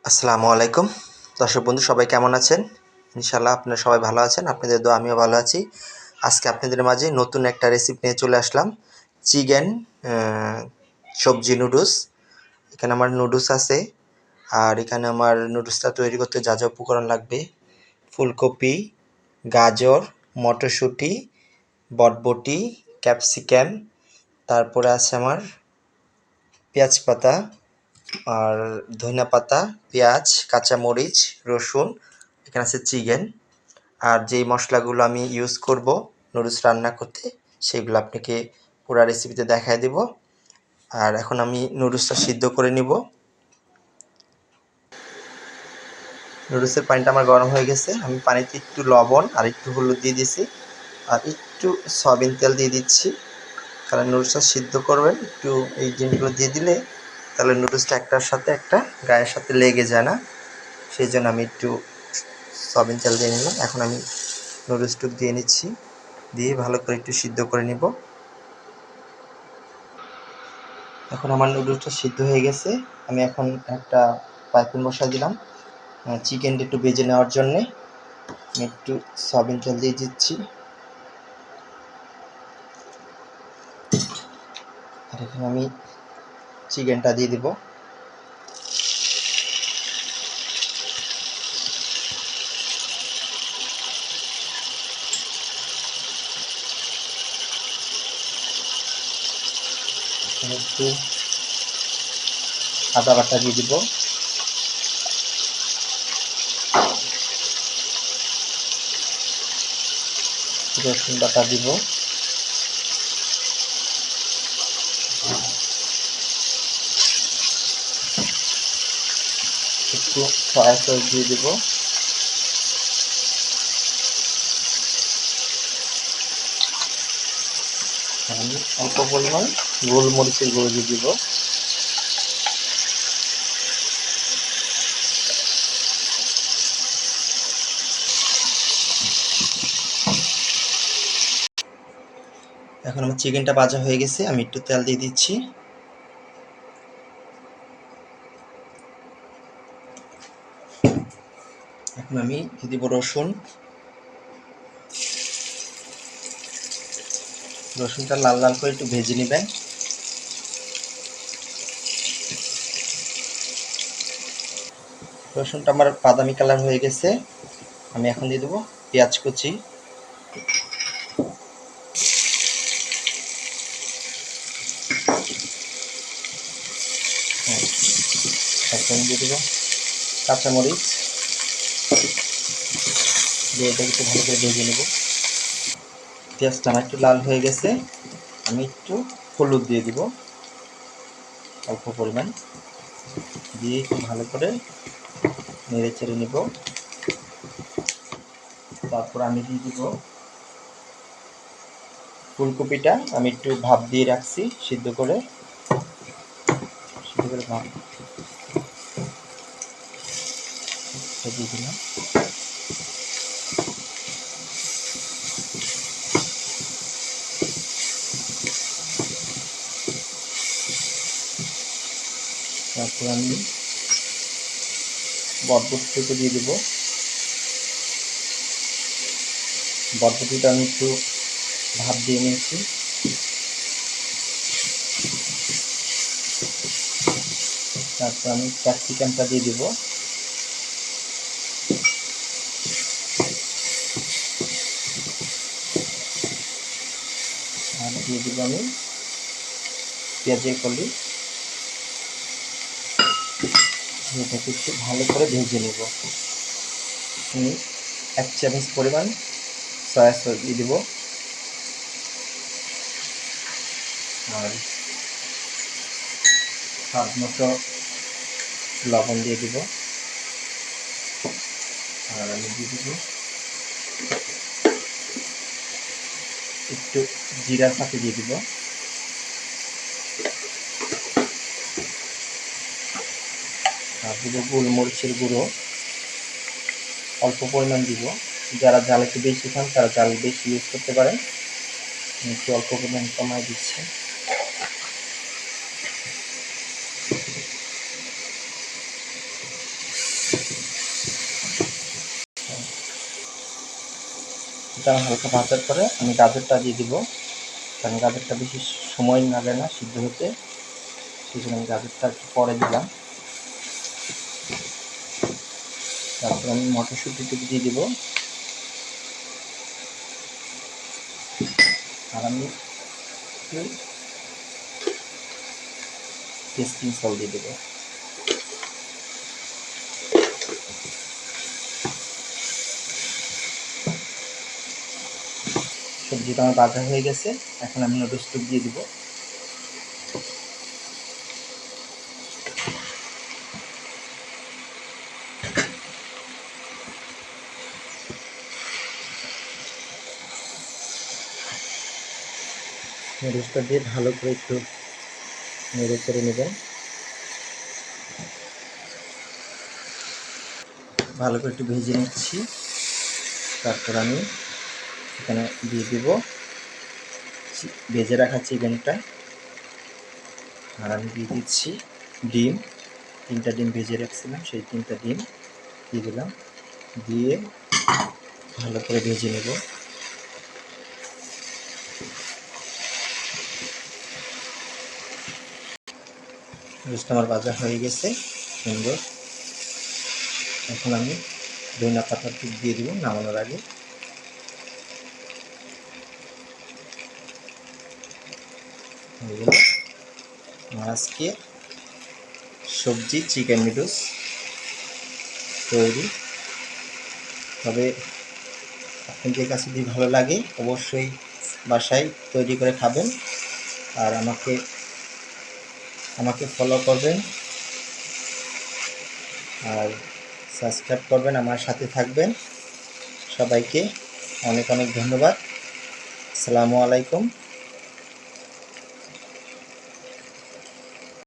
আসসালামু আলাইকুম। দর্শক বন্ধু সবাই কেমন আছেন? ইনশাআল্লাহ আপনারা সবাই ভালো আছেন। আপনাদের দোয়া আমিও ভালো আছি। আজকে আপনাদের মাঝে নতুন একটা রেসিপি নিয়ে চলে আসলাম। চিকেন আ সবজি নুডলস। এখানে আমার নুডলস আছে। আর এখানে আমার নুডলসটা তৈরি করতে যা, যা উপকরণ লাগবে, ফুলকপি, গাজর, মটরশুঁটি, বটবটি, ক্যাপসিকাম, তারপরে আছে আমার পেঁয়াজ পাতা, আর ধনিয়া পাতা, পেঁয়াজ, কাঁচামরিচ, রসুন, এখানে আছে চিকেন। আর যেই মশলাগুলো আমি ইউজ করব নুডলস রান্না করতে, সেগুলো আপনাকে পুরো রেসিপিতে দেখায় দিব। আর এখন আমি নুডলসটা সিদ্ধ করে নিব। নুডলসের পানিটা আমার গরম হয়ে গেছে। আমি পানিতে একটু লবণ আর একটু হলুদ দিয়ে দিয়েছি, আর একটু সয়াবিন তেল দিয়ে দিচ্ছি। কারণ নুডলসটা সিদ্ধ করবেন, একটু এই জিনিসগুলো দিয়ে দিলে তাহলে নুডলসটা একটার সাথে একটা গায়ের সাথে লেগে যায় না। সেই জন্য আমি একটু সয়াবিন তেল দিয়ে নিলাম। এখন আমি নুডলসটুক দিয়ে নিচ্ছি, দিয়ে ভালো করে একটু সিদ্ধ করে নিব। এখন আমার নুডলসটা সিদ্ধ হয়ে গেছে। আমি এখন একটা পাইপিং বসাই দিলাম চিকেনটা একটু ভেজে নেওয়ার জন্যে। আমি একটু সয়াবিন তেল দিয়ে দিচ্ছি, আর এখানে আমি চিকেনটা দিয়ে দিব। একটু আদা বাটা দিয়ে দিব, রসুন বাটা দিব, একটু সয়া সস দিয়ে দিব, আমি অল্প পরিমাণ গোলমরিচের গুঁড়ো দিয়ে দিব। এখন আমার চিকেনটা ভাজা হয়ে গেছে। আমি একটু তেল দিয়ে দিচ্ছি। এখন আমি দিয়ে দিব রসুন। রসুনটা লাল লাল করে একটু ভেজে নেবেন। রসুনটা আমার বাদামি কালার হয়ে গেছে। আমি এখন দিয়ে দেবো পেঁয়াজ কুচি। এখন দিয়ে দেবো কাঁচামরিচ, দিয়ে এটা একটু ভালো করে ভেজে নেব। পেঁয়াজটা আমার একটু লাল হয়ে গেছে। আমি একটু হলুদ দিয়ে দিব অল্প পরিমাণ, দিয়ে একটু ভালো করে নেড়ে চেড়ে নেব। তারপর আমি দিয়ে দিব ফুলকপিটা। আমি একটু ভাপ দিয়ে রাখছি, সিদ্ধ করে ভাপ দিয়ে দিলাম। তারপর আমি বটবটিটা দিয়ে দেবো। বটবটিটা আমি একটু ভাপ দিয়ে নিয়েছি। তারপর আমি ক্যাপসিকামটা দিয়ে দিব। আর দিয়ে দিব আমি পেঁয়াজের কলি। এটাকে একটু ভালো করে ভেজে নেব। আমি 1 চামচ পরিমাণ সয়া সস দিয়ে দিব, আর স্বাদ মতো লবণ দিয়ে দিব, আর আমি দিয়ে দিব একটু জিরা ফাঁকি দিয়ে দিব, আর দিব গোলমরিচের গুঁড়ো অল্প পরিমাণ দিব। যারা ঝাল একটু বেশি খান তারা ঝাল বেশি ইউজ করতে পারেন। একটু অল্প পরিমাণ কমায় দিচ্ছি। এটা হালকা ভাজার পরে আমি গাজরটা দিয়ে দিব, কারণ গাজরটা বেশি সময় লাগে না সিদ্ধ হতে, সেই জন্য আমি গাজরটা একটু পরে দিলাম। তারপর আমি মটরশুঁটিটুকু দিয়ে দিব, আর আমি একটু টেস্টিং সল্ট দিয়ে দেবো। সবজিটা আমার ভাজা হয়ে গেছে, এখন আমি নুডলসটা দিয়ে দিব। নুডলসটা দিয়ে ভালো করে একটু নেড়ে চেড়ে নেবেন। ভালো করে একটু ভেজে নিচ্ছি। তারপর আমি এখানে দিয়ে দেব ভেজে রাখা চিকেনটা, আর আমি দিয়ে দিচ্ছি ডিম। 3টা ডিম ভেজে রাখছিলাম, সেই 3টা ডিম দিয়ে দিলাম, দিয়ে ভালো করে ভেজে নেব। রোস্ট আমার ভাজা হয়ে গেছে সুন্দর। এখন আমি ধনিয়া পাতা দিয়ে দেবো নামানোর আগে। হয়ে গেল আমার আজকে সবজি চিকেন নুডলস তৈরি। তবে আপনাদের কাছে যদি ভালো লাগে অবশ্যই বাসায় তৈরি করে খাবেন, আর আমাকে ফলো করবেন আর সাবস্ক্রাইব করবেন, আমার সাথে থাকবেন। সবাইকে অনেক অনেক ধন্যবাদ। আসসালামু আলাইকুম।